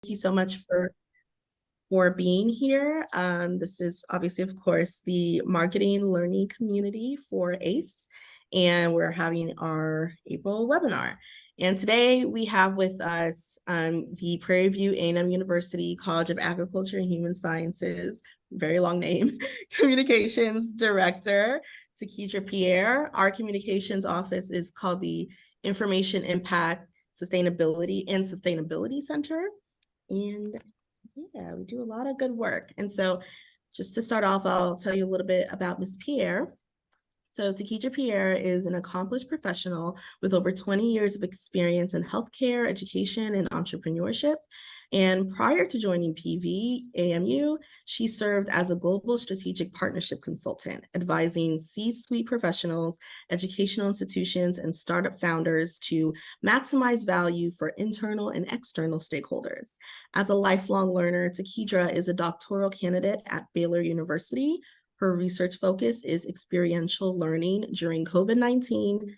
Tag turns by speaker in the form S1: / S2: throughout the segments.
S1: you so much for being here. This is obviously, of course, the marketing learning community for ACE, and we're having our April webinar. And today we have with us the Prairie View A&M University College of Agriculture and Human Sciences, very long name, Communications Director, Takidra Pierre. Our communications office is called the Information Impact Sustainability Center. And yeah, we do a lot of good work. And so just to start off, I'll tell you a little bit about Ms. Pierre. So Takidra Pierre is an accomplished professional with over 20 years of experience in healthcare, education, and entrepreneurship. And prior to joining PV-AMU, she served as a global strategic partnership consultant, advising C-suite professionals, educational institutions, and startup founders to maximize value for internal and external stakeholders. As a lifelong learner, Takidra is a doctoral candidate at Baylor University. Her research focus is experiential learning during the COVID-19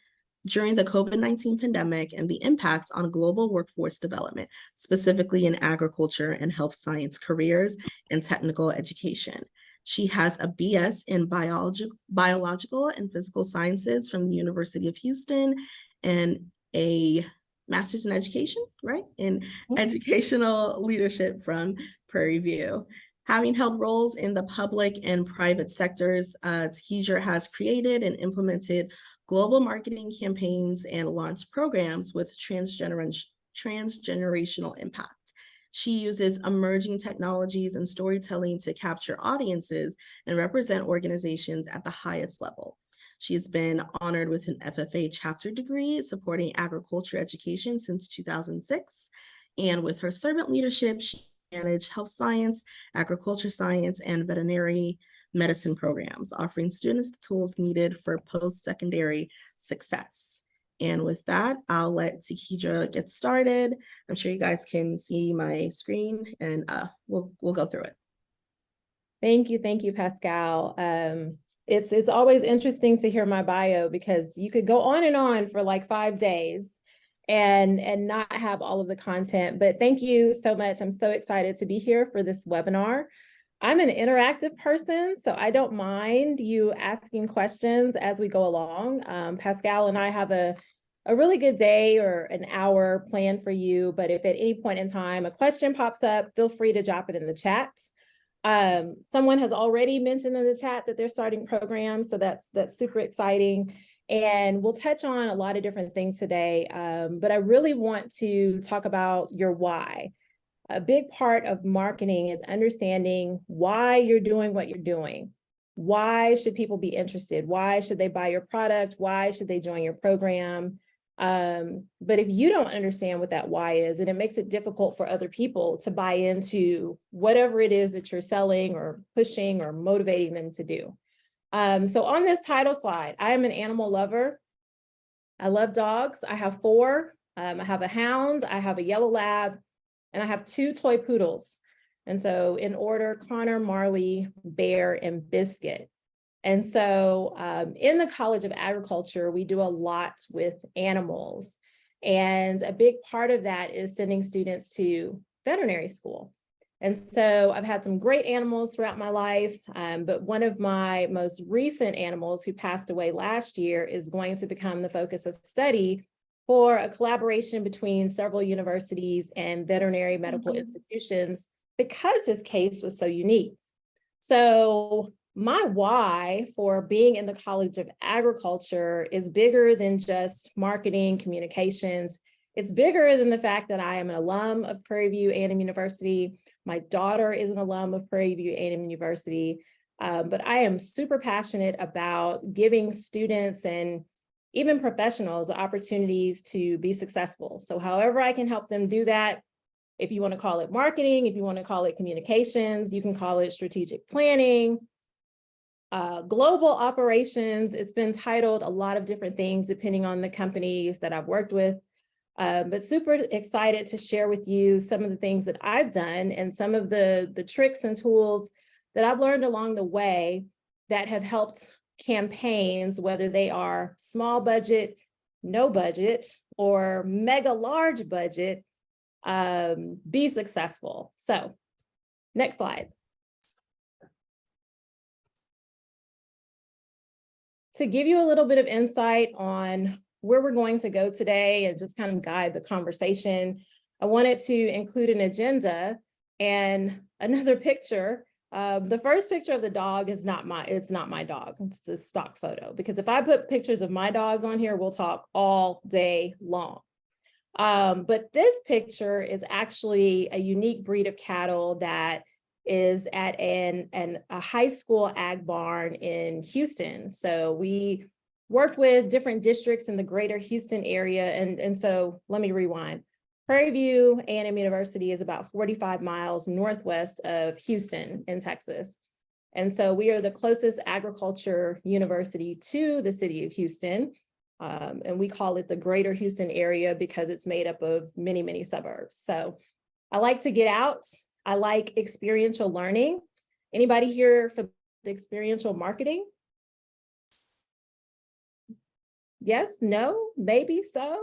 S1: pandemic and the impact on global workforce development, specifically in agriculture and health science careers and technical education. She has a BS in biological and physical sciences from the University of Houston and a master's in education, right? In educational leadership from Prairie View. Having held roles in the public and private sectors, Takidra has created and implemented global marketing campaigns and launched programs with transgenerational impact. She uses emerging technologies and storytelling to capture audiences and represent organizations at the highest level. She's been honored with an FFA chapter degree supporting agriculture education since 2006. And with her servant leadership, she managed health science, agriculture science, and veterinary medicine programs, offering students the tools needed for post-secondary success. And with that, I'll let Takidra get started. I'm sure you guys can see my screen, and we'll go through it.
S2: Thank you, Pascal. It's always interesting to hear my bio because you could go on and on for like 5 days and not have all of the content. But thank you so much. I'm so excited to be here for this webinar. I'm an interactive person, so I don't mind you asking questions as we go along. Pascal and I have a really good day or an hour planned for you, but if at any point in time a question pops up, feel free to drop it in the chat. Someone has already mentioned in the chat that they're starting programs, so that's super exciting. And we'll touch on a lot of different things today, but I really want to talk about your why. A big part of marketing is understanding why you're doing what you're doing. Why should people be interested? Why should they buy your product? Why should they join your program? But if you don't understand what that why is, then it makes it difficult for other people to buy into whatever it is that you're selling or pushing or motivating them to do. So on this title slide, I am an animal lover. I love dogs. I have 4. I have a hound, I have a yellow lab, and I have 2 toy poodles. And so in order, Connor, Marley, Bear, and Biscuit. And so in the College of Agriculture, we do a lot with animals. And a big part of that is sending students to veterinary school. And so I've had some great animals throughout my life, but one of my most recent animals who passed away last year is going to become the focus of study for a collaboration between several universities and veterinary medical institutions because his case was so unique. So my why for being in the College of Agriculture is bigger than just marketing, communications. It's bigger than the fact that I am an alum of Prairie View A&M University. My daughter is an alum of Prairie View A&M University, but I am super passionate about giving students and even professionals opportunities to be successful. So however I can help them do that, if you want to call it marketing, if you want to call it communications, you can call it strategic planning, global operations. It's been titled a lot of different things depending on the companies that I've worked with. But super excited to share with you some of the things that I've done and some of the tricks and tools that I've learned along the way that have helped campaigns, whether they are small budget, no budget, or mega large budget, be successful. So next slide. To give you a little bit of insight on where we're going to go today and just kind of guide the conversation, I wanted to include an agenda and another picture. The first picture of the dog is not my dog. It's a stock photo, because if I put pictures of my dogs on here, we'll talk all day long. But this picture is actually a unique breed of cattle that is at a high school ag barn in Houston. So we work with different districts in the greater Houston area. And so let me rewind. Prairie View A&M University is about 45 miles northwest of Houston in Texas. And so we are the closest agriculture university to the city of Houston. And we call it the greater Houston area because it's made up of many, many suburbs. So I like to get out. I like experiential learning. Anybody here for the experiential marketing? Yes, no, maybe so.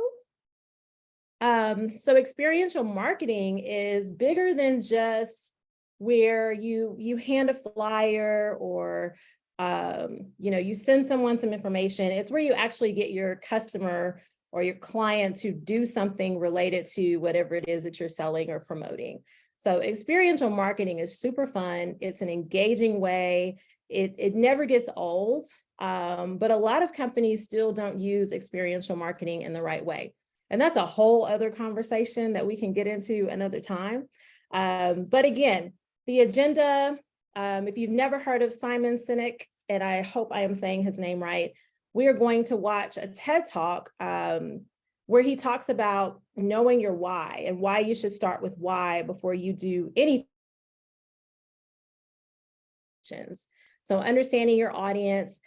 S2: So experiential marketing is bigger than just where you hand a flyer or you send someone some information. It's where you actually get your customer or your client to do something related to whatever it is that you're selling or promoting. So experiential marketing is super fun. It's an engaging way. It never gets old, but a lot of companies still don't use experiential marketing in the right way. And that's a whole other conversation that we can get into another time. But again, the agenda, if you've never heard of Simon Sinek, and I hope I am saying his name right, we are going to watch a TED Talk where he talks about knowing your why and why you should start with why before you do any. So understanding your audience's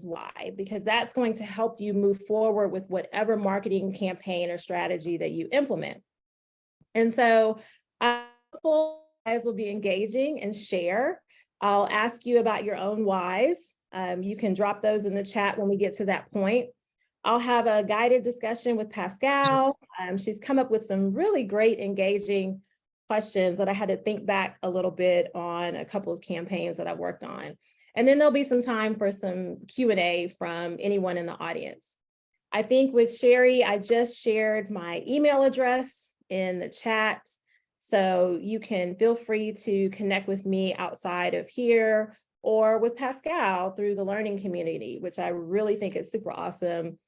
S2: why, because that's going to help you move forward with whatever marketing campaign or strategy that you implement. And so guys will be engaging and share. I'll ask you about your own whys. You can drop those in the chat when we get to that point. I'll have a guided discussion with Pascal. She's come up with some really great engaging questions that I had to think back a little bit on a couple of campaigns that I worked on. And then there'll be some time for some Q&A from anyone in the audience. I think with Sherry, I just shared my email address in the chat. So you can feel free to connect with me outside of here or with Pascal through the learning community, which I really think is super awesome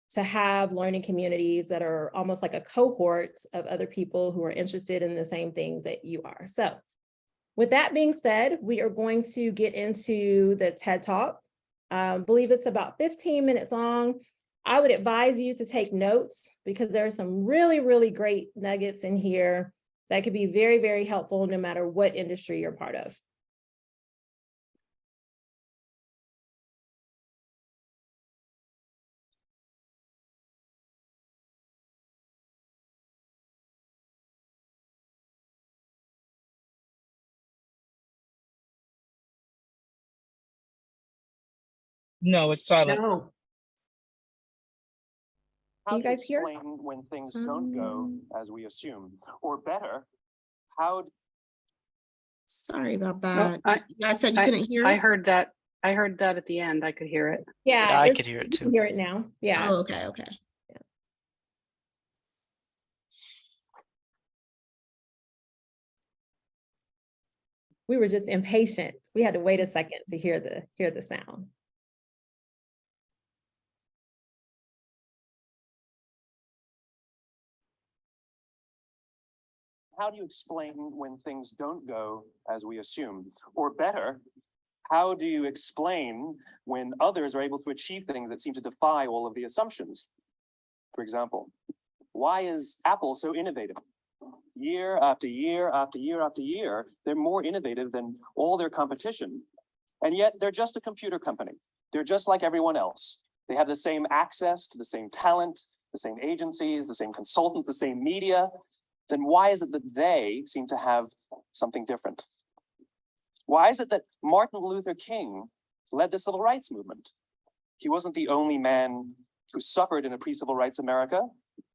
S2: to have learning communities that are almost like a cohort of other people who are interested in the same things that you are. So with that being said, we are going to get into the TED Talk. I believe it's about 15 minutes long. I would advise you to take notes because there are some really, really great nuggets in here that could be very, very helpful no matter what industry you're part of.
S3: No, it's silent.
S4: No.
S2: Can you guys hear?
S5: Explain when things don't go as we assume, or better, how?
S1: Sorry about
S4: No,
S1: that. You guys said you couldn't hear
S4: I
S1: it?
S4: heard that. I heard that at the end. I could hear it.
S2: Yeah,
S6: I could hear it
S2: you
S6: too.
S2: can hear it now. Yeah.
S1: Oh, okay, okay.
S2: We were just impatient. We had to wait a second to hear the sound.
S5: How do you explain when things don't go as we assume? Or better, how do you explain when others are able to achieve things that seem to defy all of the assumptions? For example, why is Apple so innovative? Year after year after year after year, they're more innovative than all their competition. And yet they're just a computer company. They're just like everyone else. They have the same access to the same talent, the same agencies, the same consultants, the same media. Then why is it that they seem to have something different? Why is it that Martin Luther King led the civil rights movement? He wasn't the only man who suffered in a pre-civil rights America.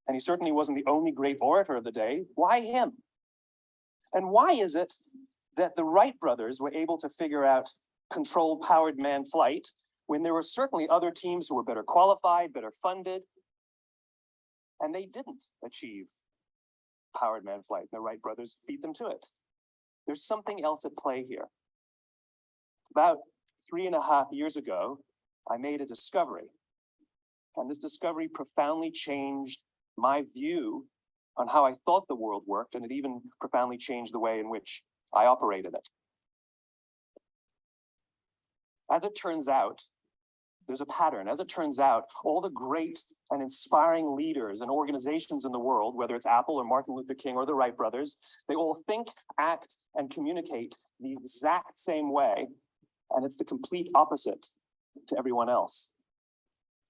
S5: And he certainly wasn't the only great orator of the day. Why him? And why is it that the Wright brothers were able to figure out controlled powered manned flight when there were certainly other teams who were better qualified, better funded, and they didn't achieve powered manned flight? The Wright brothers beat them to it. There's something else at play here. About 3.5 years ago, I made a discovery. And this discovery profoundly changed my view on how I thought the world worked, and it even profoundly changed the way in which I operated it. As it turns out, there's a pattern. As it turns out, all the great and inspiring leaders and organizations in the world, whether it's Apple or Martin Luther King or the Wright brothers, they all think, act, and communicate the exact same way, and it's the complete opposite to everyone else.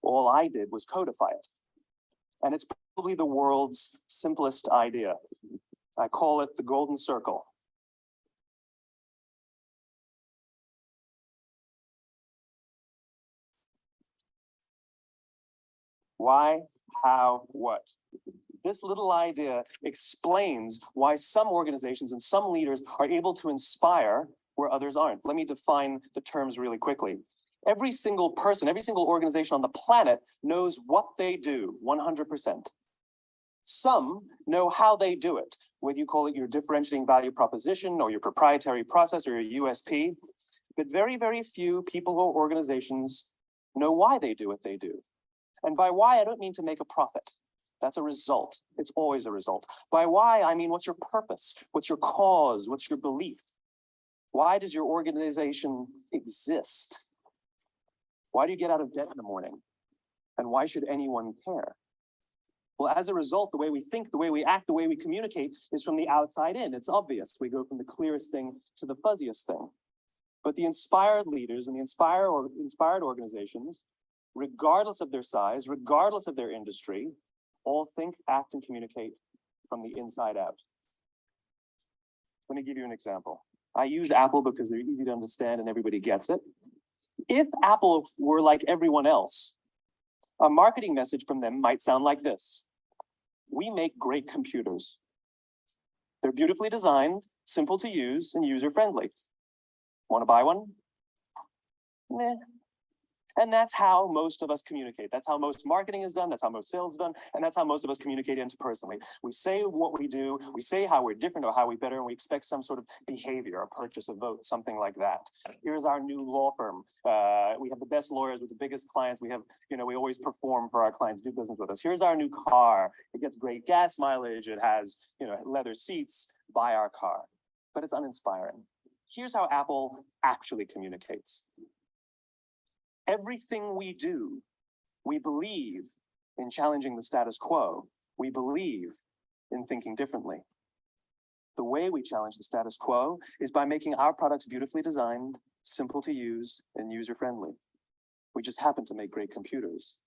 S5: All I did was codify it. And it's probably the world's simplest idea. I call it the golden circle. Why, how, what? This little idea explains why some organizations and some leaders are able to inspire where others aren't. Let me define the terms really quickly. Every single person, every single organization on the planet knows what they do 100%. Some know how they do it, whether you call it your differentiating value proposition or your proprietary process or your USP. But very, very few people or organizations know why they do what they do. And by why, I don't mean to make a profit. That's a result. It's always a result. By why, I mean, what's your purpose? What's your cause? What's your belief? Why does your organization exist? Why do you get out of bed in the morning? And why should anyone care? Well, as a result, the way we think, the way we act, the way we communicate is from the outside in. It's obvious. We go from the clearest thing to the fuzziest thing. But the inspired leaders and the inspired organizations, regardless of their size, regardless of their industry, all think, act, and communicate from the inside out. Let me give you an example. I use Apple because they're easy to understand and everybody gets it. If Apple were like everyone else, a marketing message from them might sound like this. We make great computers. They're beautifully designed, simple to use, and user-friendly. Want to buy one? Meh. And that's how most of us communicate. That's how most marketing is done. That's how most sales is done. And that's how most of us communicate interpersonally. We say what we do. We say how we're different or how we're better. And we expect some sort of behavior, a purchase, a vote, something like that. Here's our new law firm. We have the best lawyers with the biggest clients. We have, we always perform for our clients, do business with us. Here's our new car. It gets great gas mileage. It has, leather seats. Buy our car. But it's uninspiring. Here's how Apple actually communicates. Everything we do, we believe in challenging the status quo. We believe in thinking differently. The way we challenge the status quo is by making our products beautifully designed, simple to use, and user-friendly. We just happen to make great computers.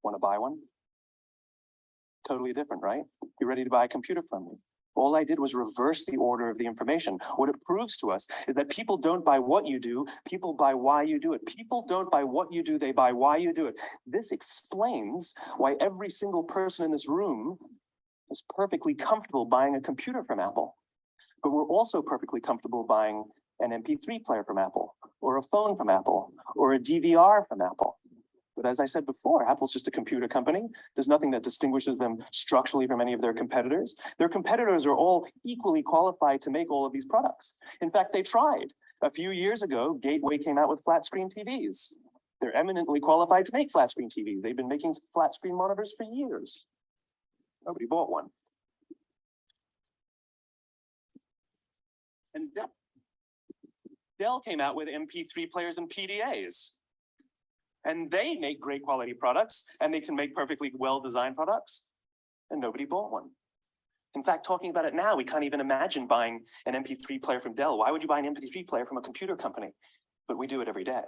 S5: Want to buy one? Totally different, right? You're ready to buy a computer from me. All I did was reverse the order of the information. What it proves to us is that people don't buy what you do, people buy why you do it. People don't buy what you do, they buy why you do it. This explains why every single person in this room is perfectly comfortable buying a computer from Apple. But we're also perfectly comfortable buying an MP3 player from Apple, or a phone from Apple, or a DVR from Apple. But as I said before, Apple's just a computer company. There's nothing that distinguishes them structurally from any of their competitors. Their competitors are all equally qualified to make all of these products. In fact, they tried. A few years ago, Gateway came out with flat screen TVs. They're eminently qualified to make flat screen TVs. They've been making flat screen monitors for years. Nobody bought one. And Dell came out with MP3 players and PDAs. And they make great quality products, and they can make perfectly well-designed products, and nobody bought one. In fact, talking about it now, we can't even imagine buying an MP3 player from Dell. Why would you buy an MP3 player from a computer company? But we do it every day.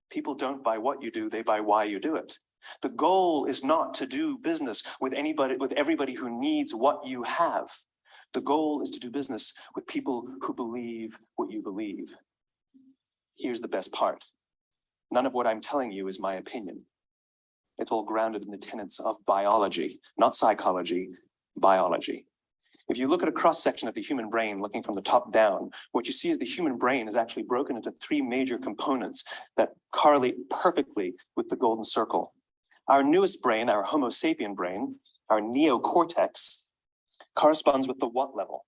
S5: People don't buy what you do, they buy why you do it. The goal is not to do business with everybody who needs what you have. The goal is to do business with people who believe what you believe. Here's the best part. None of what I'm telling you is my opinion. It's all grounded in the tenets of biology, not psychology, biology. If you look at a cross-section of the human brain, looking from the top down, what you see is the human brain is actually broken into three major components that correlate perfectly with the golden circle. Our newest brain, our Homo sapien brain, our neocortex, corresponds with the what level.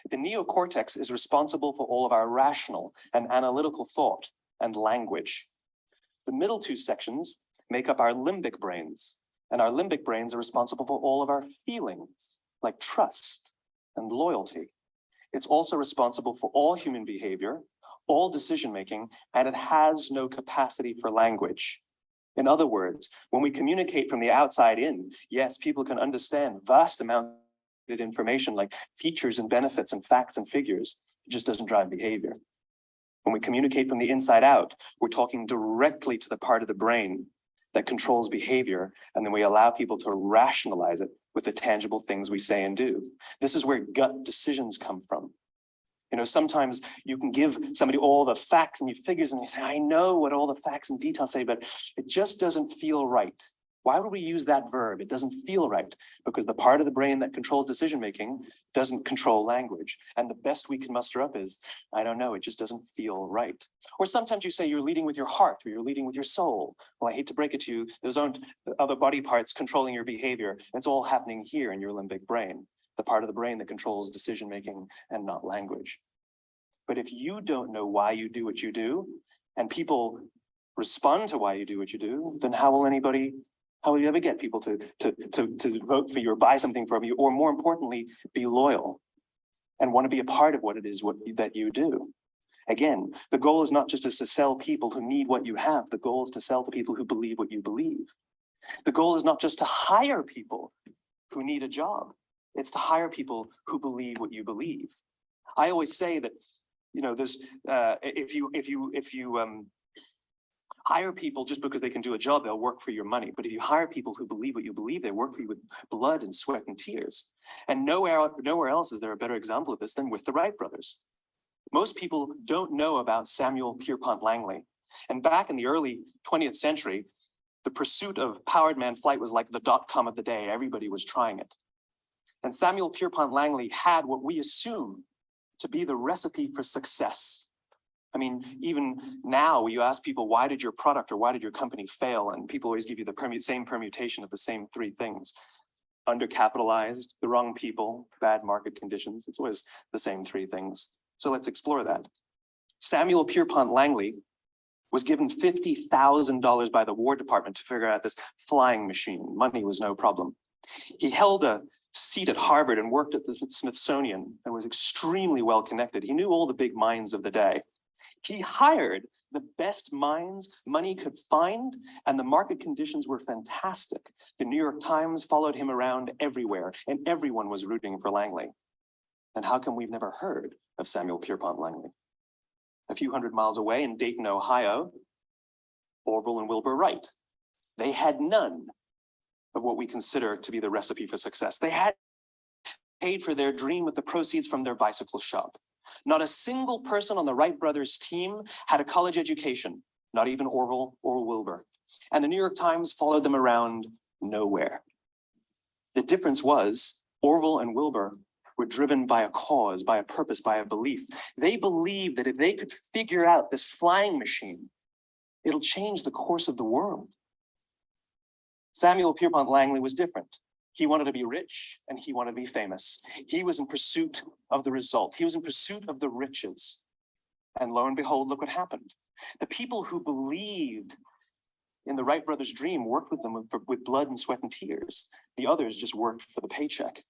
S5: The neocortex is responsible for all of our rational and analytical thought and language. The middle two sections make up our limbic brains, and our limbic brains are responsible for all of our feelings, like trust and loyalty. It's also responsible for all human behavior, all decision-making, and it has no capacity for language. In other words, when we communicate from the outside in, yes, people can understand vast amounts of information like features and benefits and facts and figures. It just doesn't drive behavior. When we communicate from the inside out, we're talking directly to the part of the brain that controls behavior, and then we allow people to rationalize it with the tangible things we say and do. This is where gut decisions come from. You know, sometimes you can give somebody all the facts and figures and they say, I know what all the facts and details say, but it just doesn't feel right. Why would we use that verb? It doesn't feel right because the part of the brain that controls decision-making doesn't control language. And the best we can muster up is, I don't know, it just doesn't feel right. Or sometimes you say you're leading with your heart or you're leading with your soul. Well, I hate to break it to you, those aren't other body parts controlling your behavior. It's all happening here in your limbic brain, the part of the brain that controls decision-making and not language. But if you don't know why you do what you do, and people respond to why you do what you do, then how will you ever get people to vote for you or buy something from you, or more importantly, be loyal and want to be a part of what it is that you do? Again, the goal is not just to sell people who need what you have. The goal is to sell to people who believe what you believe. The goal is not just to hire people who need a job. It's to hire people who believe what you believe. I always say that, you know, there's if you hire people just because they can do a job, they'll work for your money. But if you hire people who believe what you believe, they work for you with blood and sweat and tears. And nowhere else is there a better example of this than with the Wright brothers. Most people don't know about Samuel Pierpont Langley. And back in the early 20th century, the pursuit of powered man flight was like the .com of the day. Everybody was trying it. And Samuel Pierpont Langley had what we assume to be the recipe for success. I mean, even now, you ask people, why did your product or why did your company fail? And people always give you the same permutation of the same three things. Undercapitalized, the wrong people, bad market conditions. It's always the same three things. So let's explore that. Samuel Pierpont Langley was given $50,000 by the War Department to figure out this flying machine. Money was no problem. He held a seat at Harvard and worked at the Smithsonian and was extremely well connected. He knew all the big minds of the day. He hired the best minds money could find, and the market conditions were fantastic. The New York Times followed him around everywhere, and everyone was rooting for Langley. And how come we've never heard of Samuel Pierpont Langley? A few hundred miles away in Dayton, Ohio, Orville and Wilbur Wright. They had none of what we consider to be the recipe for success. They had paid for their dream with the proceeds from their bicycle shop. Not a single person on the Wright brothers team had a college education, not even Orville or Wilbur. And the New York Times followed them around nowhere. The difference was Orville and Wilbur were driven by a cause, by a purpose, by a belief. They believed that if they could figure out this flying machine, it'll change the course of the world. Samuel Pierpont Langley was different. He wanted to be rich and he wanted to be famous. He was in pursuit of the result. He was in pursuit of the riches. And lo and behold, look what happened. The people who believed in the Wright brothers' dream worked with them with blood and sweat and tears. The others just worked for the paycheck.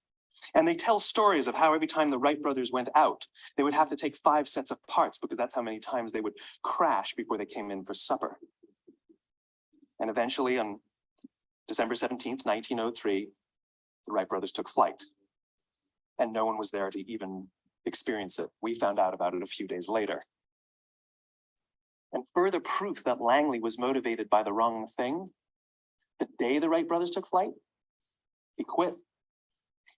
S5: And they tell stories of how every time the Wright brothers went out, they would have to take 5 sets of parts because that's how many times they would crash before they came in for supper. And eventually on December 17th, 1903, the Wright brothers took flight. And no one was there to even experience it. We found out about it a few days later. And further proof that Langley was motivated by the wrong thing, the day the Wright brothers took flight, he quit.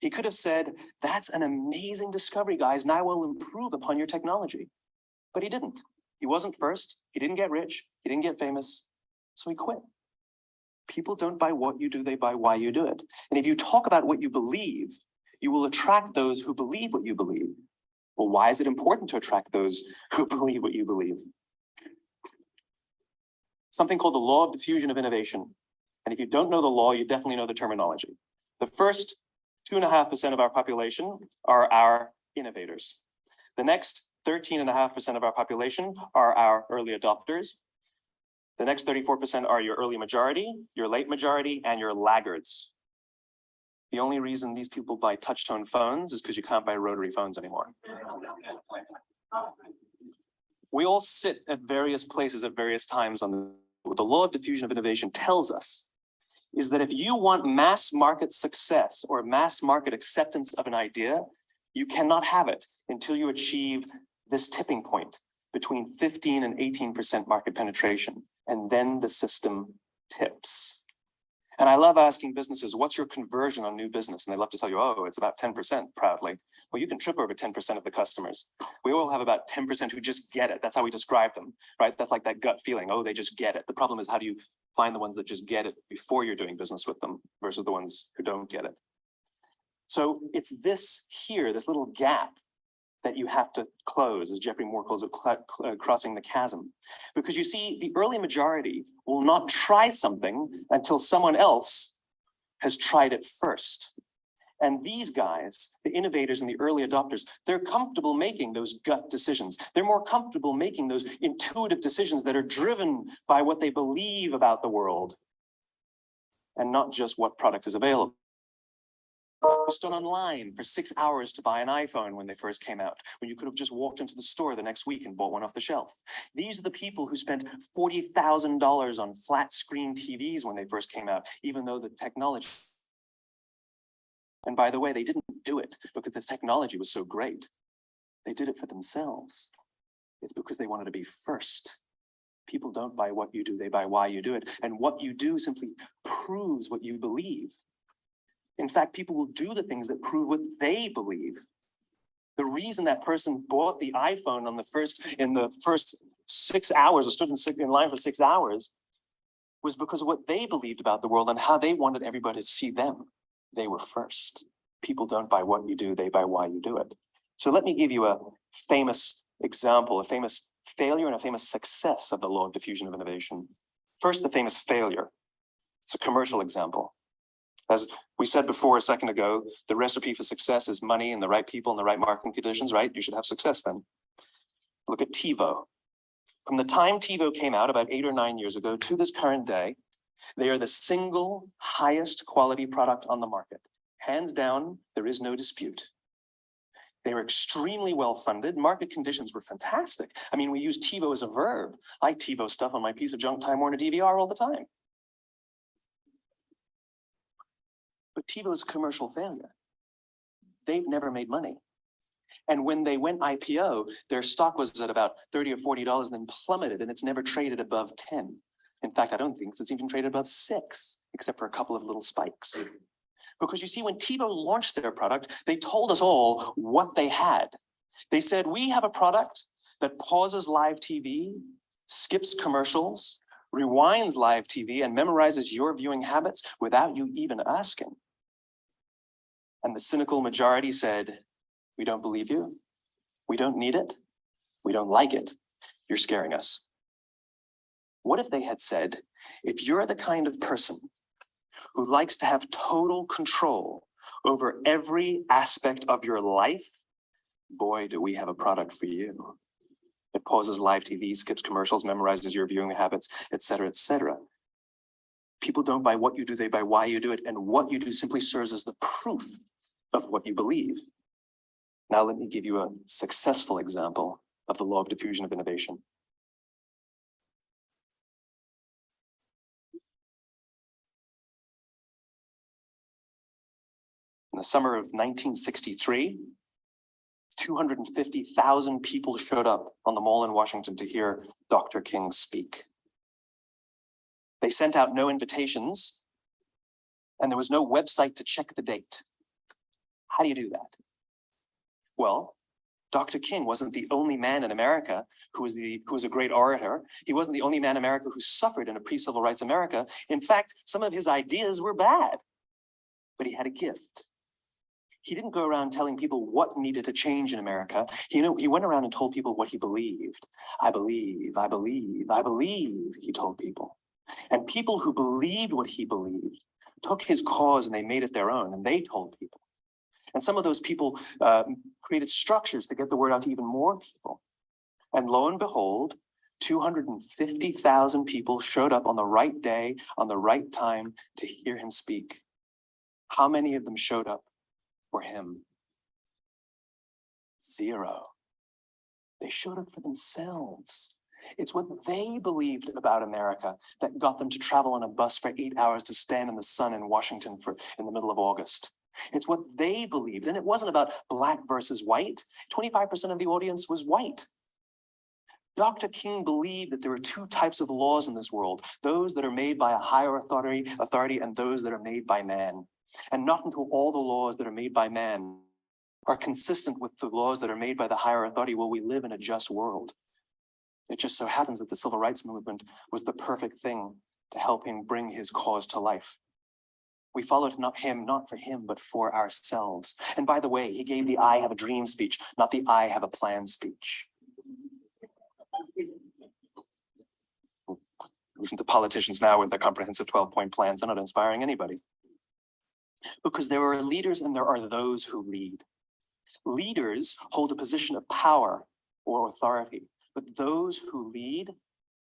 S5: He could have said, that's an amazing discovery, guys, and I will improve upon your technology. But he didn't. He wasn't first. He didn't get rich. He didn't get famous. So he quit. People don't buy what you do, they buy why you do it. And if you talk about what you believe, you will attract those who believe what you believe. Well, why is it important to attract those who believe what you believe? Something called the law of diffusion of innovation. And if you don't know the law, you definitely know the terminology. The first 2.5% of our population are our innovators. The next 13.5% of our population are our early adopters. The next 34% are your early majority, your late majority, and your laggards. The only reason these people buy touch-tone phones is because you can't buy rotary phones anymore. We all sit at various places at various times on the law of diffusion of innovation tells us is that if you want mass market success or mass market acceptance of an idea, you cannot have it until you achieve this tipping point between 15 and 18% market penetration. And then the system tips. And I love asking businesses, what's your conversion on new business? And they love to tell you, oh, it's about 10% proudly. Well, you can trip over 10% of the customers. We all have about 10% who just get it. That's how we describe them, right? That's like that gut feeling. Oh, they just get it. The problem is, how do you find the ones that just get it before you're doing business with them versus the ones who don't get it? So it's this here, this little gap that you have to close, as Geoffrey Moore calls it, crossing the chasm. Because you see, the early majority will not try something until someone else has tried it first. And these guys, the innovators and the early adopters, they're comfortable making those gut decisions. They're more comfortable making those intuitive decisions that are driven by what they believe about the world and not just what product is available. We stood online for 6 hours to buy an iPhone when they first came out, when you could have just walked into the store the next week and bought one off the shelf. These are the people who spent $40,000 on flat screen TVs when they first came out, even though the technology. And by the way, they didn't do it because the technology was so great. They did it for themselves. It's because they wanted to be first. People don't buy what you do, they buy why you do it. And what you do simply proves what you believe. In fact, people will do the things that prove what they believe. The reason that person bought the iPhone in the first 6 hours, or stood in line for 6 hours, was because of what they believed about the world and how they wanted everybody to see them. They were first. People don't buy what you do, they buy why you do it. So let me give you a famous example, a famous failure and a famous success of the law of diffusion of innovation. First, the famous failure. It's a commercial example. As we said before a second ago, the recipe for success is money and the right people and the right marketing conditions, right? You should have success then. Look at TiVo. From the time TiVo came out about 8 or 9 years ago to this current day, they are the single highest quality product on the market. Hands down, there is no dispute. They were extremely well funded. Market conditions were fantastic. I mean, we use TiVo as a verb. I TiVo stuff on my piece of junk Time Warner DVR all the time. But TiVo's a commercial failure. They've never made money. And when they went IPO, their stock was at about $30 or $40 and then plummeted, and it's never traded above 10. In fact, I don't think it's even traded above 6, except for a couple of little spikes. Because you see, when TiVo launched their product, they told us all what they had. They said, we have a product that pauses live TV, skips commercials, rewinds live TV, and memorizes your viewing habits without you even asking. And the cynical majority said, we don't believe you. We don't need it. We don't like it. You're scaring us. What if they had said, if you're the kind of person who likes to have total control over every aspect of your life, boy, do we have a product for you. It pauses live TV, skips commercials, memorizes your viewing habits, et cetera, et cetera. People don't buy what you do, they buy why you do it. And what you do simply serves as the proof of what you believe. Now, let me give you a successful example of the law of diffusion of innovation. In the summer of 1963, 250,000 people showed up on the Mall in Washington to hear Dr. King speak. They sent out no invitations, and there was no website to check the date. How do you do that? Well, Dr. King wasn't the only man in America who was a great orator. He wasn't the only man in America who suffered in a pre-civil rights America. In fact, some of his ideas were bad, but he had a gift. He didn't go around telling people what needed to change in America. He went around and told people what he believed. I believe, I believe, I believe, he told people. And people who believed what he believed took his cause and they made it their own, and they told people. And some of those people created structures to get the word out to even more people. And lo and behold, 250,000 people showed up on the right day, on the right time to hear him speak. How many of them showed up for him? 0. They showed up for themselves. It's what they believed about America that got them to travel on a bus for 8 hours to stand in the sun in Washington in the middle of August. It's what they believed. And it wasn't about black versus white. 25% of the audience was white. Dr. King believed that there are 2 types of laws in this world, those that are made by a higher authority and those that are made by man. And not until all the laws that are made by man are consistent with the laws that are made by the higher authority will we live in a just world. It just so happens that the civil rights movement was the perfect thing to help him bring his cause to life. We followed not for him, but for ourselves. And by the way, he gave the I have a dream speech, not the I have a plan speech. Listen to politicians now with their comprehensive 12-point plans. They're not inspiring anybody. Because there are leaders and there are those who lead. Leaders hold a position of power or authority, but those who lead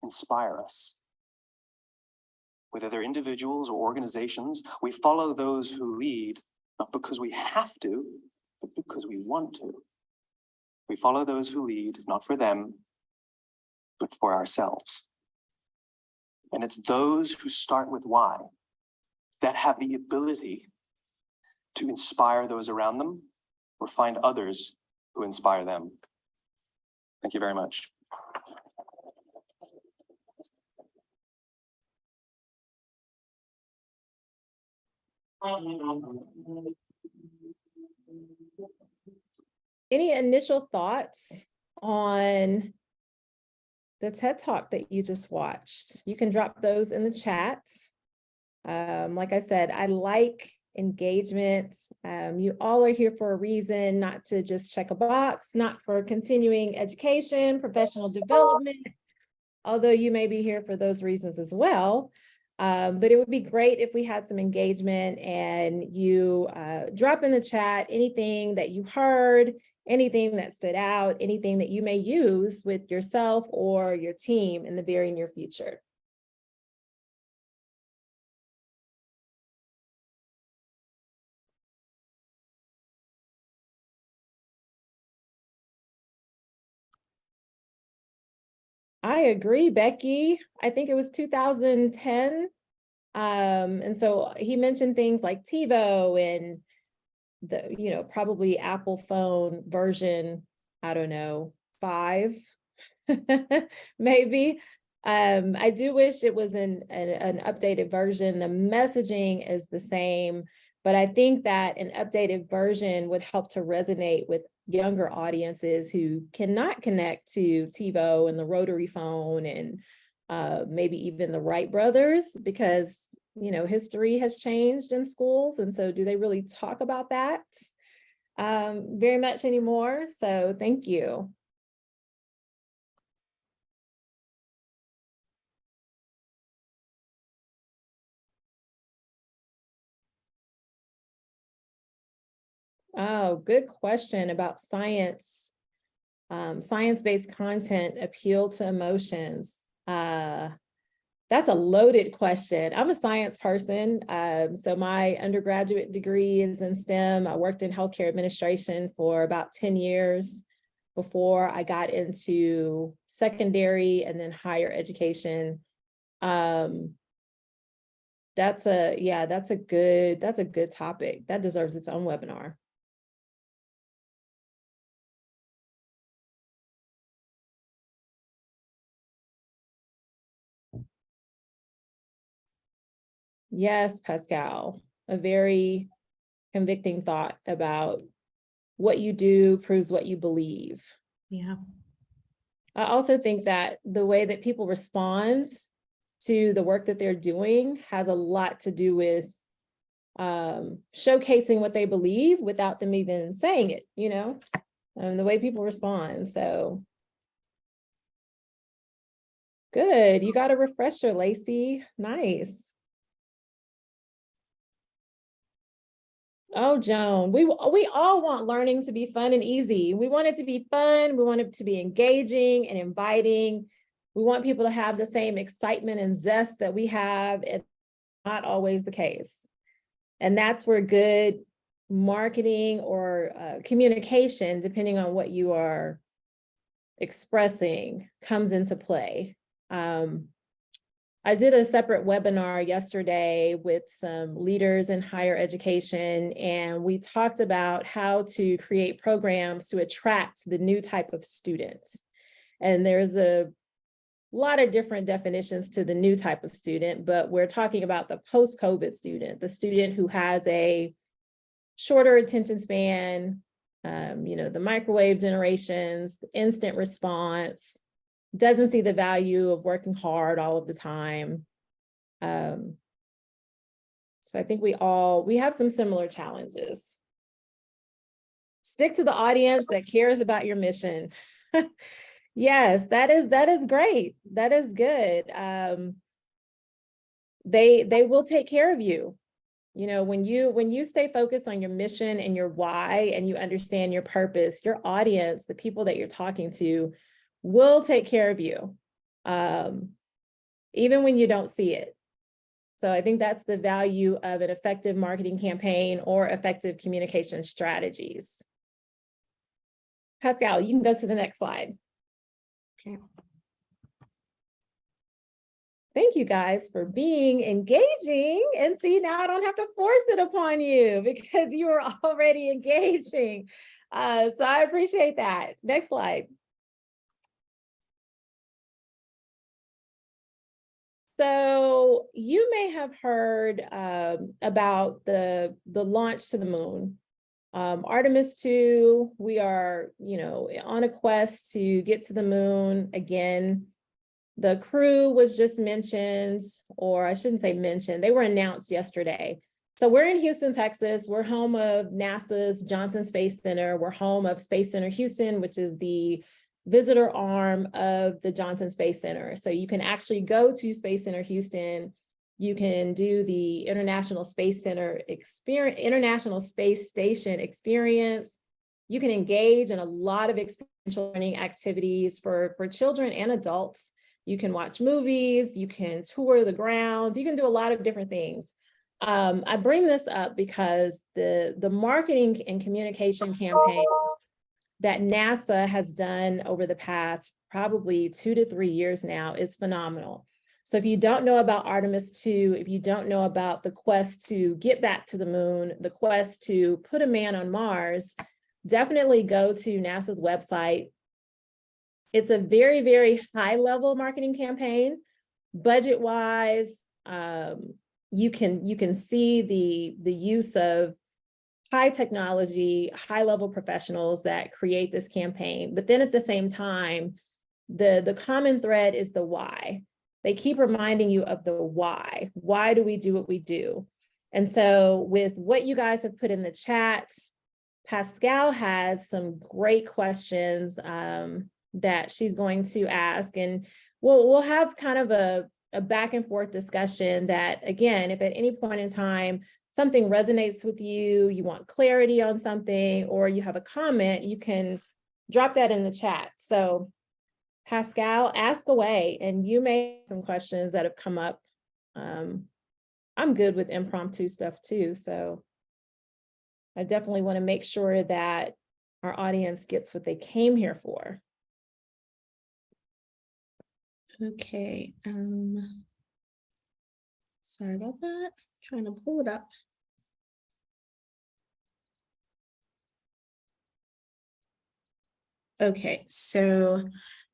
S5: inspire us. Whether they're individuals or organizations, we follow those who lead, not because we have to, but because we want to. We follow those who lead, not for them, but for ourselves. And it's those who start with why that have the ability to inspire those around them or find others who inspire them. Thank you very much.
S2: Any initial thoughts on the TED Talk that you just watched? You can drop those in the chat. Like I said, I like engagement. You all are here for a reason, not to just check a box, not for continuing education, professional development, although you may be here for those reasons as well. But it would be great if we had some engagement and you drop in the chat anything that you heard, anything that stood out, anything that you may use with yourself or your team in the very near future. I agree, Becky. I think it was 2010. And so he mentioned things like TiVo and the, probably Apple phone version, I don't know, 5, maybe. I do wish it was an updated version. The messaging is the same, but I think that an updated version would help to resonate with younger audiences who cannot connect to TiVo and the rotary phone and maybe even the Wright brothers, because history has changed in schools. And so do they really talk about that very much anymore? So thank you. Oh, good question about science. Science-based content appeal to emotions. That's a loaded question. I'm a science person. So my undergraduate degree is in STEM. I worked in healthcare administration for about 10 years before I got into secondary and then higher education. That's a good topic. That deserves its own webinar. Yes, Pascal, a very convicting thought about what you do proves what you believe.
S1: Yeah.
S2: I also think that the way that people respond to the work that they're doing has a lot to do with showcasing what they believe without them even saying it, you know, the way people respond. So good. You got a refresher, Lacey. Nice. Oh, Joan, we all want learning to be fun and easy. We want it to be fun. We want it to be engaging and inviting. We want people to have the same excitement and zest that we have. It's not always the case. And that's where good marketing or communication, depending on what you are expressing, comes into play. I did a separate webinar yesterday with some leaders in higher education, and we talked about how to create programs to attract the new type of students. And there's a lot of different definitions to the new type of student, but we're talking about the post-COVID student, the student who has a shorter attention span, the microwave generations, the instant response, doesn't see the value of working hard all of the time. So I think we have some similar challenges. Stick to the audience that cares about your mission. Yes, that is great. That is good. They will take care of you. You know, when you stay focused on your mission and your why, and you understand your purpose, your audience, the people that you're talking to, will take care of you, even when you don't see it. So I think that's the value of an effective marketing campaign or effective communication strategies. Pascal, you can go to the next slide.
S1: Okay.
S2: Thank you guys for being engaging. And see, now I don't have to force it upon you because you were already engaging. So I appreciate that. Next slide. So you may have heard about the launch to the moon. Artemis 2, we are, on a quest to get to the moon again. The crew was just mentioned, or I shouldn't say mentioned, they were announced yesterday. So we're in Houston, Texas. We're home of NASA's Johnson Space Center. We're home of Space Center Houston, which is the visitor arm of the Johnson Space Center. So you can actually go to Space Center Houston. You can do the International Space Center experience, International Space Station experience. You can engage in a lot of experiential learning activities for children and adults. You can watch movies, you can tour the grounds, you can do a lot of different things. I bring this up because the marketing and communication campaign that NASA has done over the past probably 2 to 3 years now is phenomenal. So if you don't know about Artemis 2, if you don't know about the quest to get back to the moon, the quest to put a man on Mars, definitely go to NASA's website. It's a very, very high level marketing campaign. Budget-wise, you can see the use of high technology, high level professionals that create this campaign. But then at the same time, the common thread is the why. They keep reminding you of the why. Why do we do what we do? And so with what you guys have put in the chat, Pascal has some great questions that she's going to ask. And we'll have kind of a back and forth discussion that, again, if at any point in time, something resonates with you, you want clarity on something, or you have a comment, you can drop that in the chat. So Pascal, ask away, and you may have some questions that have come up. I'm good with impromptu stuff too, so I definitely want to make sure that our audience gets what they came here for.
S1: Okay. Sorry about that. Trying to pull it up. Okay, so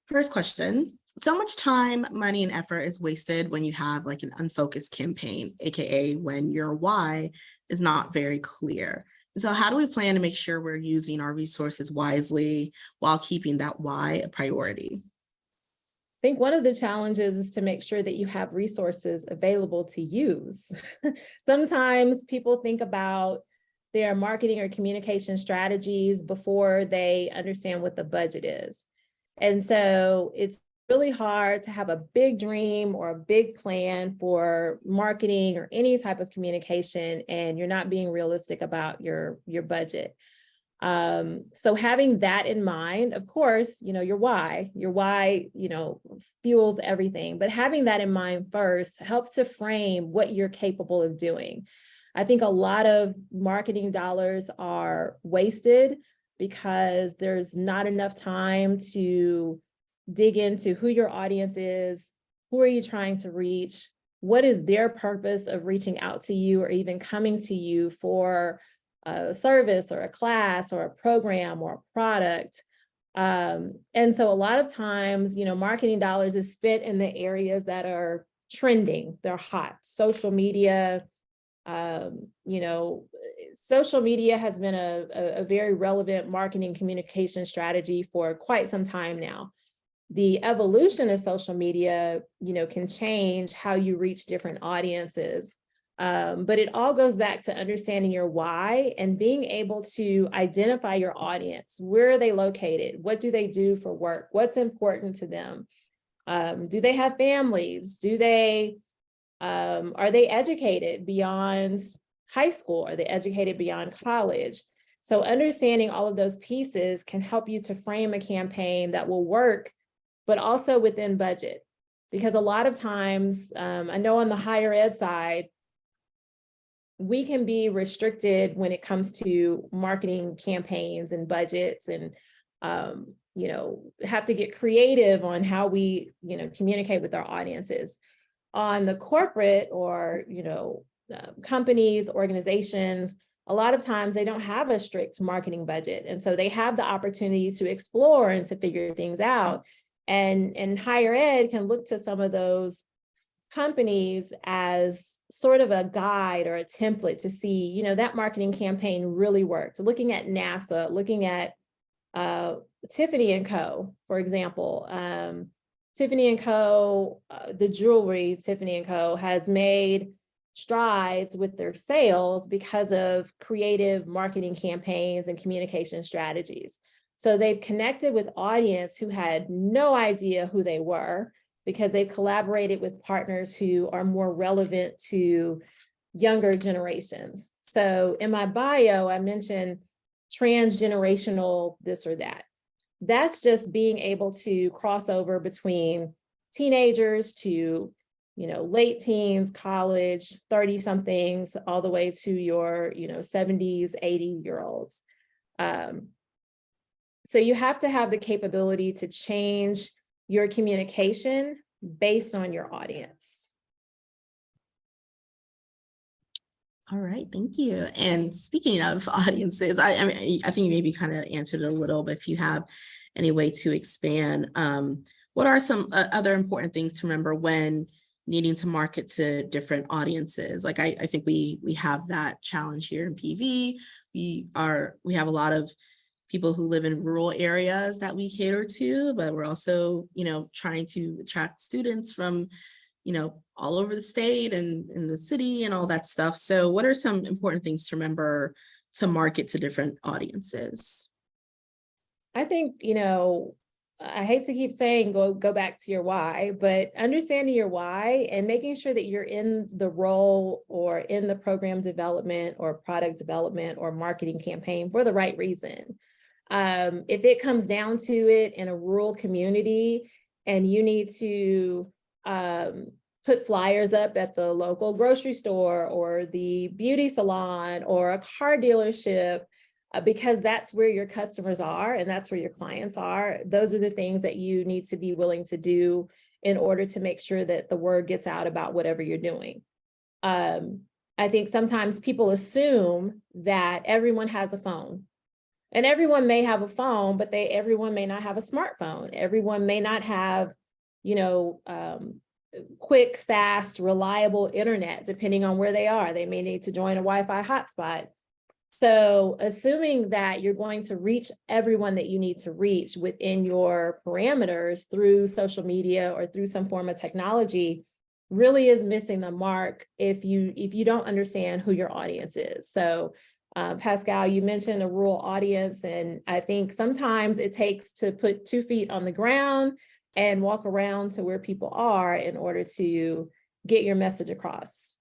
S1: first question. So much time, money, and effort is wasted when you have like an unfocused campaign, aka when your why is not very clear. So how do we plan to make sure we're using our resources wisely while keeping that why a priority?
S2: I think one of the challenges is to make sure that you have resources available to use. Sometimes people think about their marketing or communication strategies before they understand what the budget is. And so it's really hard to have a big dream or a big plan for marketing or any type of communication, and you're not being realistic about your budget. So having that in mind, of course, your why, fuels everything, but having that in mind first helps to frame what you're capable of doing. I think a lot of marketing dollars are wasted because there's not enough time to dig into who your audience is, who are you trying to reach, what is their purpose of reaching out to you or even coming to you for a service or a class or a program or a product. And so a lot of times, marketing dollars is spent in the areas that are trending, they're hot. Social media, social media has been a very relevant marketing communication strategy for quite some time now. The evolution of social media, can change how you reach different audiences. But it all goes back to understanding your why and being able to identify your audience. Where are they located? What do they do for work? What's important to them? Do they have families? Are they educated beyond high school? Are they educated beyond college? So understanding all of those pieces can help you to frame a campaign that will work, but also within budget. Because a lot of times, I know on the higher ed side, we can be restricted when it comes to marketing campaigns and budgets and, have to get creative on how we, communicate with our audiences. On the corporate or, companies, organizations, a lot of times they don't have a strict marketing budget. And so they have the opportunity to explore and to figure things out. And higher ed can look to some of those companies as sort of a guide or a template to see, that marketing campaign really worked. Looking at NASA, looking at Tiffany & Co., for example. Tiffany & Co., the jewelry Tiffany & Co. has made strides with their sales because of creative marketing campaigns and communication strategies. So they've connected with audience who had no idea who they were because they've collaborated with partners who are more relevant to younger generations. So in my bio, I mentioned transgenerational this or that. That's just being able to cross over between teenagers to, late teens, college, 30 somethings, all the way to your, 70s, 80-year-olds. So you have to have the capability to change your communication based on your audience.
S1: All right, thank you. And speaking of audiences, I think you maybe kind of answered it a little, but if you have any way to expand, what are some other important things to remember when needing to market to different audiences? Like I think we have that challenge here in PV. We have a lot of people who live in rural areas that we cater to, but we're also, trying to attract students from, all over the state and in the city and all that stuff. So what are some important things to remember to market to different audiences?
S2: I think, I hate to keep saying go back to your why, but understanding your why and making sure that you're in the role or in the program development or product development or marketing campaign for the right reason. If it comes down to it in a rural community and you need to put flyers up at the local grocery store or the beauty salon or a car dealership, because that's where your customers are and that's where your clients are, those are the things that you need to be willing to do in order to make sure that the word gets out about whatever you're doing. I think sometimes people assume that everyone has a phone. And everyone may have a phone, but everyone may not have a smartphone. Everyone may not have, quick, fast, reliable internet, depending on where they are. They may need to join a Wi-Fi hotspot. So assuming that you're going to reach everyone that you need to reach within your parameters through social media or through some form of technology really is missing the mark if you don't understand who your audience is. So Pascal, you mentioned a rural audience, and I think sometimes it takes to put 2 feet on the ground and walk around to where people are in order to get your message across.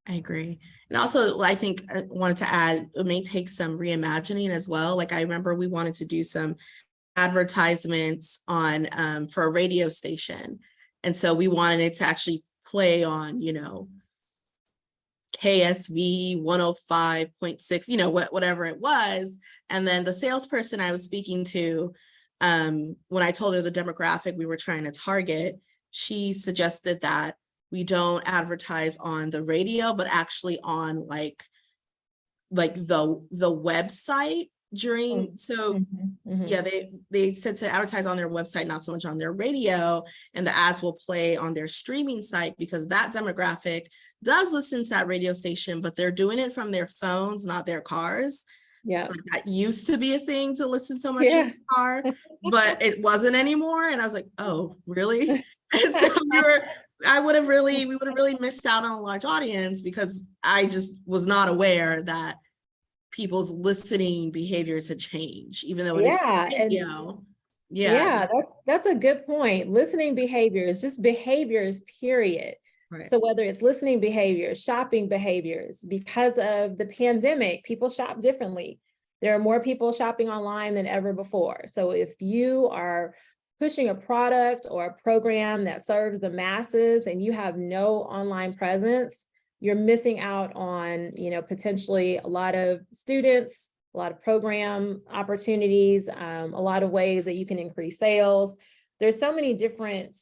S1: I agree. And also, I think I wanted to add, it may take some reimagining as well. Like I remember we wanted to do some advertisements on for a radio station. And so we wanted it to actually play on, KSV 105.6, whatever it was. And then the salesperson I was speaking to, when I told her the demographic we were trying to target, she suggested that we don't advertise on the radio, but actually on like the website during, so yeah, they said to advertise on their website, not so much on their radio, and the ads will play on their streaming site because that demographic does listen to that radio station, but they're doing it from their phones, not their cars.
S2: Yeah.
S1: That used to be a thing to listen so much in the car, but it wasn't anymore. And I was like, oh, really? And so we would have really missed out on a large audience because I just was not aware that people's listening behaviors had changed, even though it is video.
S2: Yeah, that's a good point. Listening behaviors, just behaviors, period.
S1: Right.
S2: So whether it's listening behaviors, shopping behaviors, because of the pandemic, people shop differently. There are more people shopping online than ever before. So if you are pushing a product or a program that serves the masses and you have no online presence, you're missing out on, potentially a lot of students, a lot of program opportunities, a lot of ways that you can increase sales. There's so many different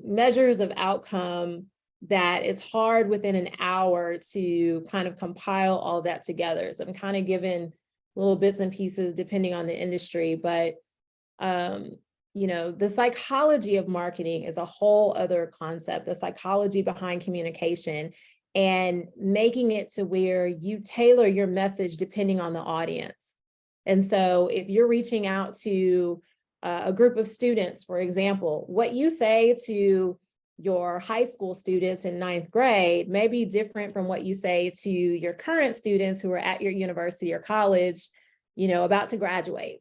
S2: measures of outcome that it's hard within an hour to kind of compile all that together. So I'm kind of giving little bits and pieces depending on the industry, but the psychology of marketing is a whole other concept, the psychology behind communication and making it to where you tailor your message depending on the audience. And so if you're reaching out to a group of students, for example, what you say to your high school students in 9th grade may be different from what you say to your current students who are at your university or college, about to graduate.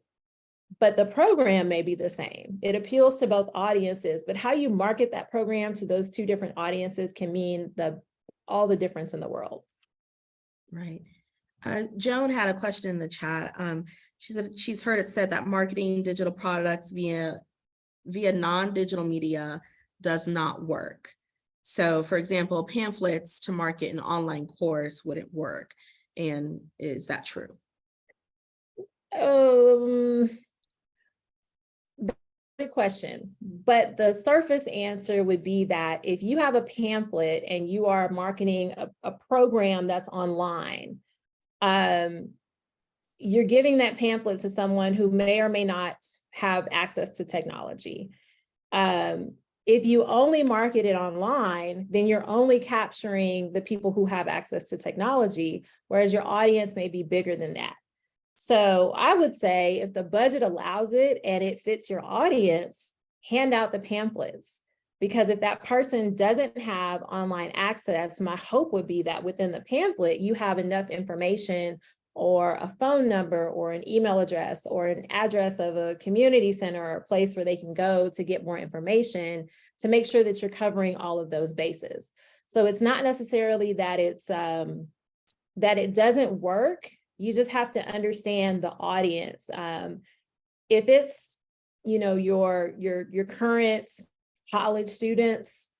S2: But the program may be the same. It appeals to both audiences, but how you market that program to those two different audiences can mean all the difference in the world.
S1: Right. Joan had a question in the chat. She said she's heard it said that marketing digital products via non-digital media does not work. So for example, pamphlets to market an online course wouldn't work. And is that true?
S2: Good question, but the surface answer would be that if you have a pamphlet and you are marketing a program that's online, you're giving that pamphlet to someone who may or may not have access to technology. If you only market it online, then you're only capturing the people who have access to technology, whereas your audience may be bigger than that. So I would say if the budget allows it and it fits your audience, hand out the pamphlets. Because if that person doesn't have online access, my hope would be that within the pamphlet, you have enough information or a phone number or an email address or an address of a community center or a place where they can go to get more information to make sure that you're covering all of those bases. So it's not necessarily that that it doesn't work. You just have to understand the audience. If it's, your current college students,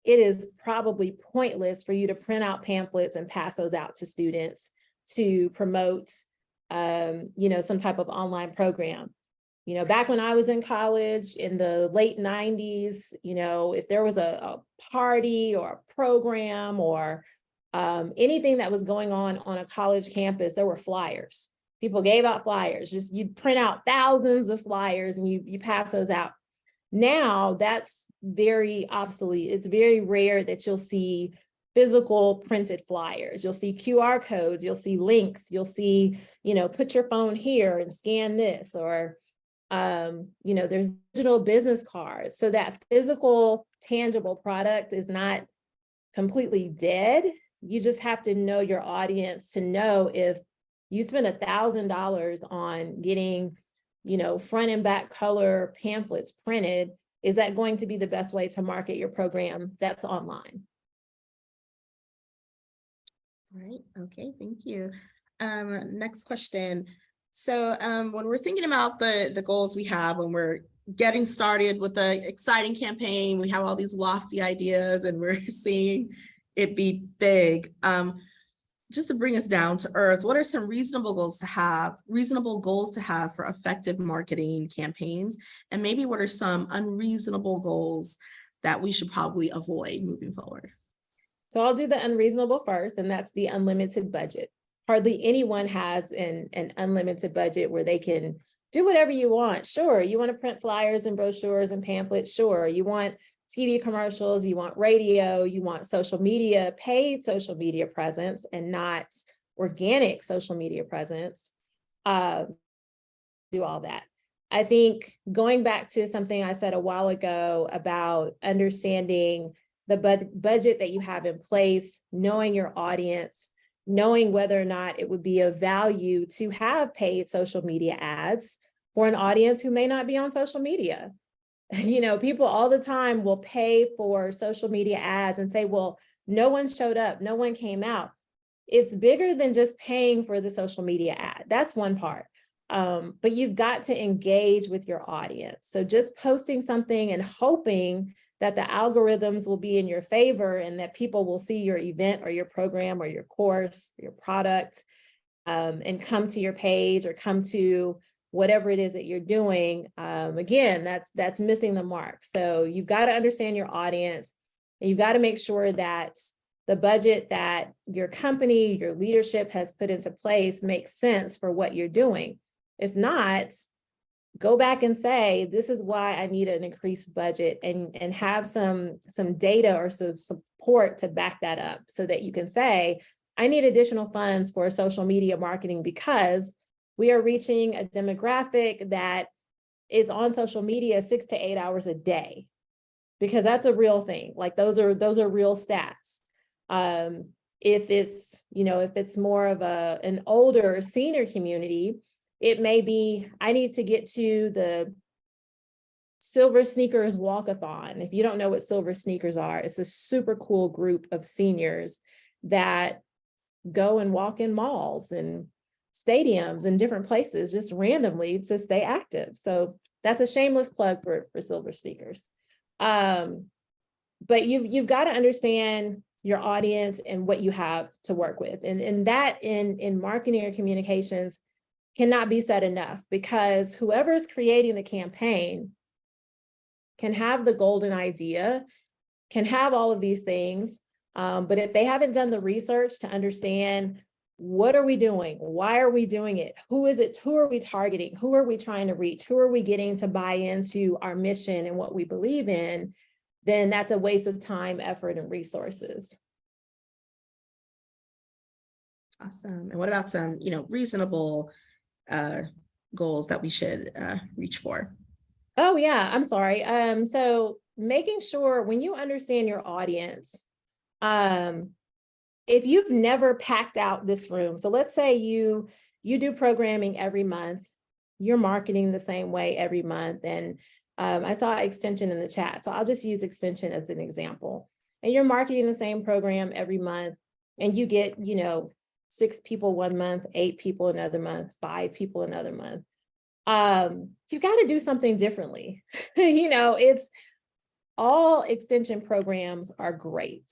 S2: it is probably pointless for you to print out pamphlets and pass those out to students to promote, some type of online program. Back when I was in college in the late 90s, if there was a party or a program or anything that was going on a college campus, there were flyers. People gave out flyers. Just you'd print out thousands of flyers and you pass those out. Now that's very obsolete. It's very rare that you'll see physical printed flyers. You'll see QR codes, you'll see links, you'll see, put your phone here and scan this, or, there's digital business cards. So that physical, tangible product is not completely dead. You just have to know your audience to know if you spend $1,000 on getting, front and back color pamphlets printed, is that going to be the best way to market your program that's online?
S1: All right, okay, thank you. Next question. So when we're thinking about the goals we have when we're getting started with an exciting campaign, we have all these lofty ideas and we're seeing it be big. Just to bring us down to earth, what are some reasonable goals to have for effective marketing campaigns? And maybe what are some unreasonable goals that we should probably avoid moving forward?
S2: So I'll do the unreasonable first, and that's the unlimited budget. Hardly anyone has an unlimited budget where they can do whatever you want. Sure, you want to print flyers and brochures and pamphlets. Sure, you want TV commercials, you want radio, you want social media, paid social media presence, and not organic social media presence. Do all that. I think going back to something I said a while ago about understanding the budget that you have in place, knowing your audience, knowing whether or not it would be of value to have paid social media ads for an audience who may not be on social media. People all the time will pay for social media ads and say, well, no one showed up, no one came out. It's bigger than just paying for the social media ad. That's one part. But you've got to engage with your audience. So just posting something and hoping that the algorithms will be in your favor and that people will see your event or your program or your course, or your product, and come to your page or come to whatever it is that you're doing, again, that's missing the mark. So you've got to understand your audience, and you've got to make sure that the budget that your company, your leadership has put into place makes sense for what you're doing. If not, go back and say, this is why I need an increased budget, and have some data or some support to back that up so that you can say, I need additional funds for social media marketing because we are reaching a demographic that is on social media 6 to 8 hours a day, because that's a real thing. Like those are real stats. If it's more of an older senior community, it may be, I need to get to the Silver Sneakers Walkathon. If you don't know what Silver Sneakers are, it's a super cool group of seniors that go and walk in malls and stadiums and different places just randomly to stay active. So that's a shameless plug for Silver Sneakers. But you've got to understand your audience and what you have to work with. And that in marketing or communications cannot be said enough, because whoever's creating the campaign can have the golden idea, can have all of these things. But if they haven't done the research to understand, what are we doing? Why are we doing it? Who is it? Who are we targeting? Who are we trying to reach? Who are we getting to buy into our mission and what we believe in? Then that's a waste of time, effort, and resources.
S1: Awesome. And what about some, reasonable goals that we should reach for?
S2: Oh yeah, I'm sorry. So making sure when you understand your audience, if you've never packed out this room, so let's say you do programming every month, you're marketing the same way every month. And I saw Extension in the chat, so I'll just use Extension as an example. And you're marketing the same program every month, and you get, 6 people one month, 8 people another month, 5 people another month. You've got to do something differently. It's all Extension programs are great.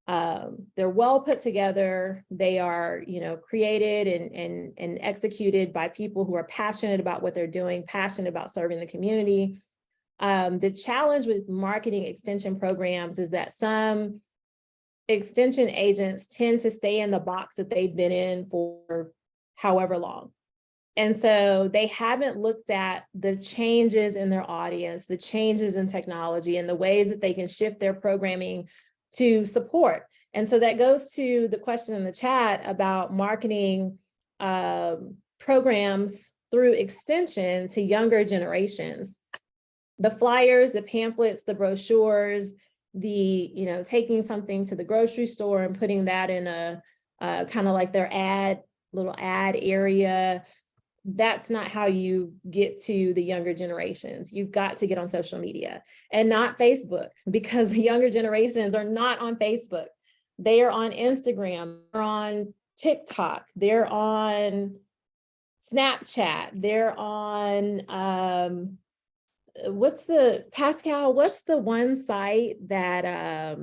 S2: They're well put together. They are, created and executed by people who are passionate about what they're doing, passionate about serving the community. The challenge with marketing Extension programs is that some Extension agents tend to stay in the box that they've been in for however long. And so they haven't looked at the changes in their audience, the changes in technology, and the ways that they can shift their programming to support. And so that goes to the question in the chat about marketing programs through extension to younger generations. The flyers, the pamphlets, the brochures, the, taking something to the grocery store and putting that in a kind of like their little ad area. That's not how you get to the younger generations. You've got to get on social media and not Facebook, because the younger generations are not on Facebook. They are on Instagram, they're on TikTok, they're on Snapchat, they're on, what's the one site that,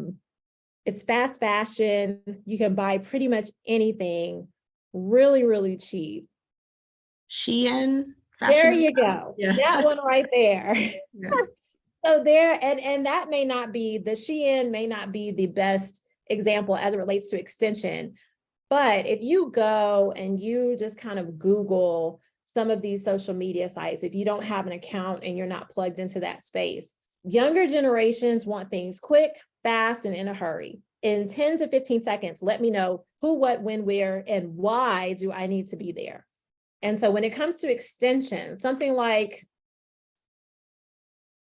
S2: it's fast fashion. You can buy pretty much anything really, really cheap.
S1: Shein.
S2: There you go.
S1: Yeah.
S2: That one right there.
S1: Yeah.
S2: So there, and that may not be, the Shein may not be the best example as it relates to extension. But if you go and you just kind of Google some of these social media sites, if you don't have an account and you're not plugged into that space, younger generations want things quick, fast, and in a hurry. In 10 to 15 seconds, let me know who, what, when, where, and why do I need to be there? And so when it comes to extension, something like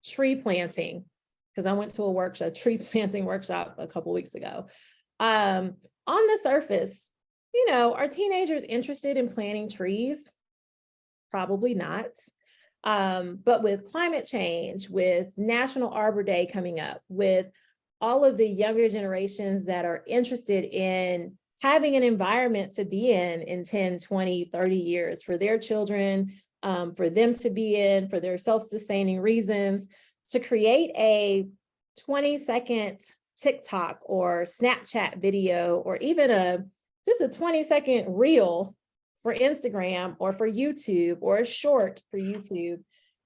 S2: tree planting, because I went to a tree planting workshop a couple weeks ago. On the surface, are teenagers interested in planting trees? Probably not. But with climate change, with National Arbor Day coming up, with all of the younger generations that are interested in having an environment to be in 10, 20, 30 years for their children, for them to be in, for their self-sustaining reasons, to create a 20-second TikTok or Snapchat video, or even just a 20-second reel for Instagram or for YouTube, or a short for YouTube,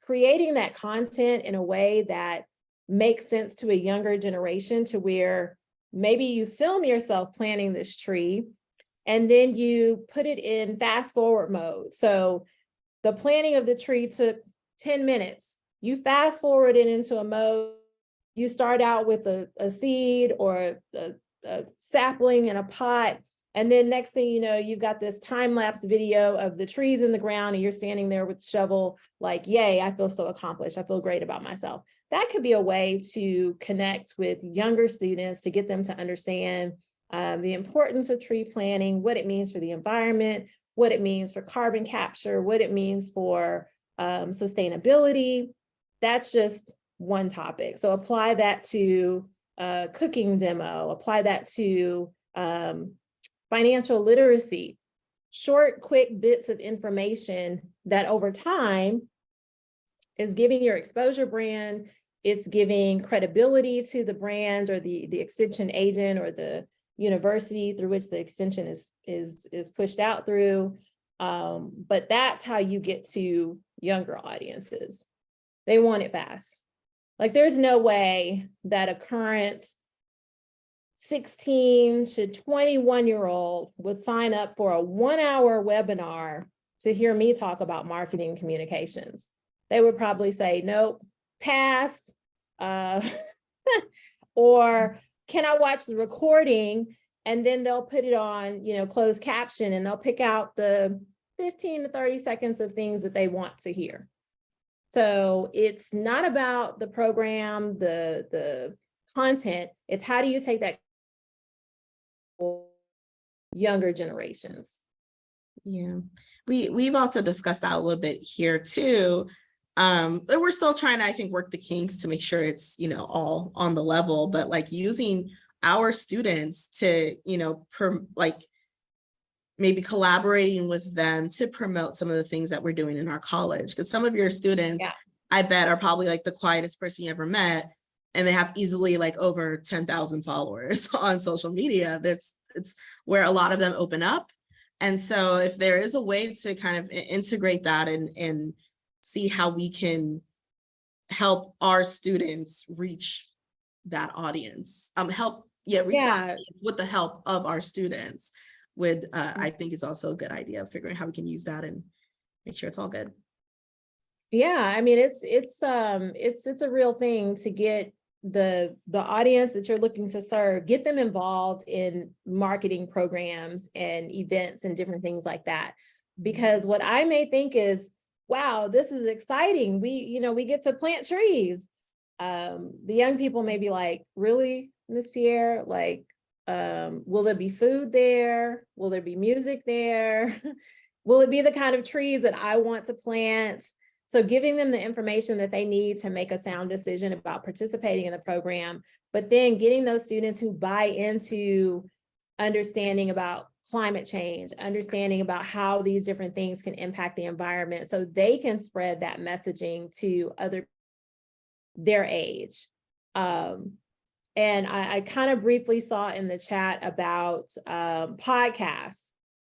S2: creating that content in a way that makes sense to a younger generation, to where maybe you film yourself planting this tree and then you put it in fast forward mode. So the planting of the tree took 10 minutes. You fast forward it into a mode. You start out with a seed or a sapling in a pot. And then next thing you know, you've got this time-lapse video of the trees in the ground and you're standing there with the shovel like, yay, I feel so accomplished. I feel great about myself. That could be a way to connect with younger students, to get them to understand the importance of tree planting, what it means for the environment, what it means for carbon capture, what it means for sustainability. That's just one topic. So apply that to a cooking demo, apply that to financial literacy, short, quick bits of information that over time is giving your exposure brand, it's giving credibility to the brand or the extension agent or the university through which the extension is pushed out through. But that's how you get to younger audiences. They want it fast. Like, there's no way that a current 16 to 21-year-old would sign up for a 1-hour webinar to hear me talk about marketing communications. They would probably say, nope, pass, or can I watch the recording? And then they'll put it on, closed caption, and they'll pick out the 15 to 30 seconds of things that they want to hear. So it's not about the program, the content, it's how do you take that younger generations.
S1: Yeah, we've also discussed that a little bit here too. But we're still trying to, I think, work the kinks to make sure it's, all on the level, but like using our students to, maybe collaborating with them to promote some of the things that we're doing in our college. Because some of your students, I bet, are probably like the quietest person you ever met, and they have easily like over 10,000 followers on social media. It's where a lot of them open up. And so if there is a way to kind of integrate that and see how we can help our students reach that audience, reach out with the help of our students, I think is also a good idea of figuring how we can use that and make sure it's all good.
S2: Yeah, I mean, it's a real thing to get the audience that you're looking to serve, get them involved in marketing programs and events and different things like that. Because what I may think is, wow, this is exciting. We get to plant trees. The young people may be like, really, Miss Pierre? Like, will there be food there? Will there be music there? Will it be the kind of trees that I want to plant? So giving them the information that they need to make a sound decision about participating in the program, but then getting those students who buy into understanding about climate change, understanding about how these different things can impact the environment, so they can spread that messaging to other their age. And I kind of briefly saw in the chat about podcasts.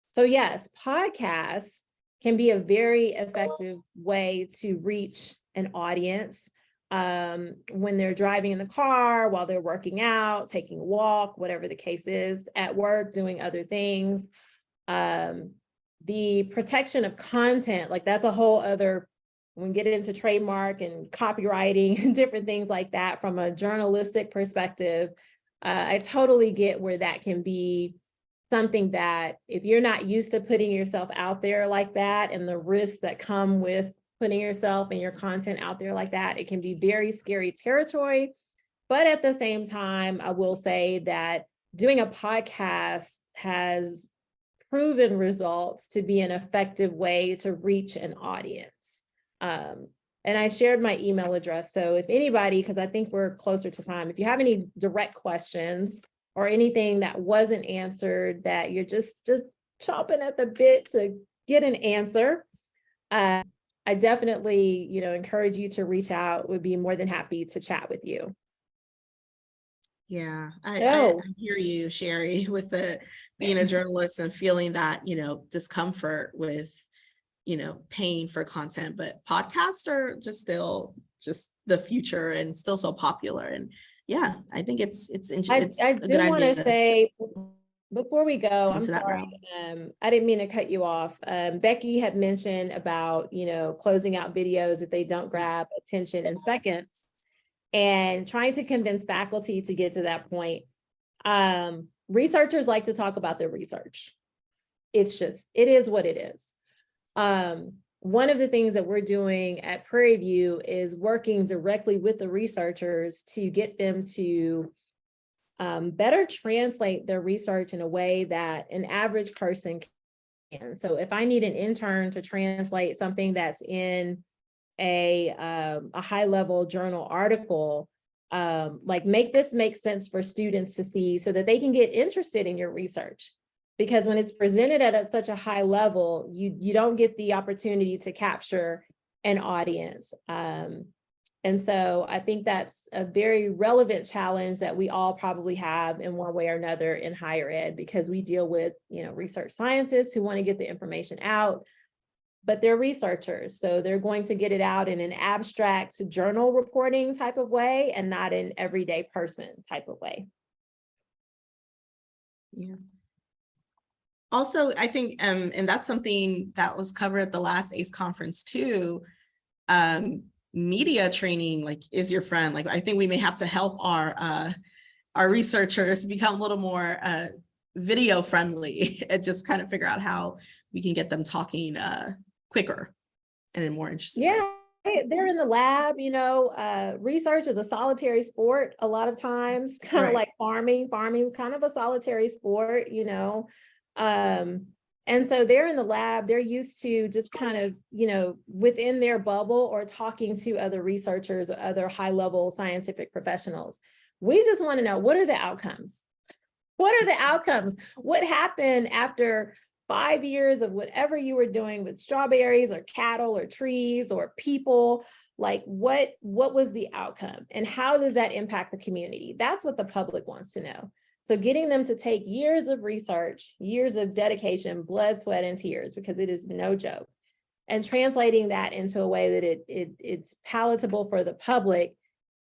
S2: So yes, podcasts can be a very effective way to reach an audience when they're driving in the car, while they're working out, taking a walk, whatever the case is, at work, doing other things. The protection of content, like that's a whole other, when we get into trademark and copywriting and different things like that from a journalistic perspective, I totally get where that can be something that if you're not used to putting yourself out there like that and the risks that come with putting yourself and your content out there like that, it can be very scary territory. But at the same time, I will say that doing a podcast has proven results to be an effective way to reach an audience. And I shared my email address. So if anybody, because I think we're closer to time, if you have any direct questions or anything that wasn't answered that you're just chomping at the bit to get an answer, I definitely, encourage you to reach out. Would be more than happy to chat with you.
S1: Yeah, I hear you, Sherry, with being a journalist and feeling that, discomfort with, paying for content, but podcasts are just still the future and still so popular. And yeah, I think it's a
S2: I
S1: good
S2: do want to
S1: idea.
S2: say before we go, I'm
S1: into that
S2: sorry, I didn't mean to cut you off. Becky had mentioned about, closing out videos if they don't grab attention in seconds and trying to convince faculty to get to that point. Researchers like to talk about their research. It is what it is. One of the things that we're doing at Prairie View is working directly with the researchers to get them to better translate their research in a way that an average person can. So if I need an intern to translate something that's in a high-level journal article, like make this make sense for students to see so that they can get interested in your research. Because when it's presented at such a high level, you don't get the opportunity to capture an audience. And so I think that's a very relevant challenge that we all probably have in one way or another in higher ed, because we deal with, research scientists who want to get the information out, but they're researchers. So they're going to get it out in an abstract journal reporting type of way and not an everyday person type of way.
S1: Yeah. Also, I think, and that's something that was covered at the last ACE conference too, media training, like, is your friend. Like, I think we may have to help our researchers become a little more video friendly and just kind of figure out how we can get them talking quicker and in more interesting way.
S2: They're in the lab, research is a solitary sport a lot of times, kind of like farming. Farming is kind of a solitary sport, and so they're in the lab, they're used to just kind of, within their bubble or talking to other researchers or other high-level scientific professionals. We just want to know, what are the outcomes? What are the outcomes? What happened after 5 years of whatever you were doing with strawberries or cattle or trees or people? Like, what was the outcome and how does that impact the community? That's what the public wants to know. So getting them to take years of research, years of dedication, blood, sweat, and tears, because it is no joke, and translating that into a way that it's palatable for the public,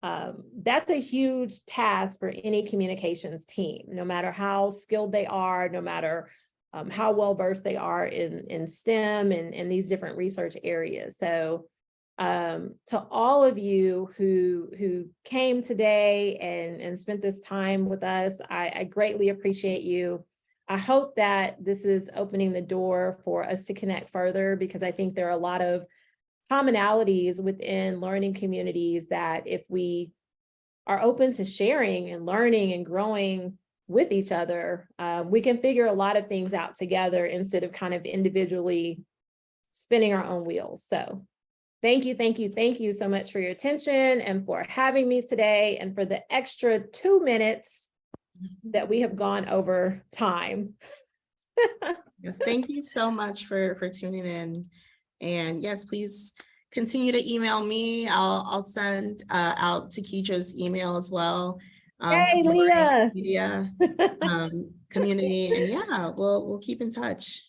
S2: that's a huge task for any communications team, no matter how skilled they are, no matter how well-versed they are in STEM and these different research areas. So To all of you who came today and spent this time with us, I greatly appreciate you. I hope that this is opening the door for us to connect further, because I think there are a lot of commonalities within learning communities that if we are open to sharing and learning and growing with each other, we can figure a lot of things out together instead of kind of individually spinning our own wheels. So thank you so much for your attention and for having me today, and for the extra 2 minutes that we have gone over time.
S1: Yes, thank you so much for tuning in. And yes, please continue to email me. I'll send out Takedra's email as well.
S2: Yay,
S1: to the
S2: Leah.
S1: Learning Media community. And yeah, we'll keep in touch.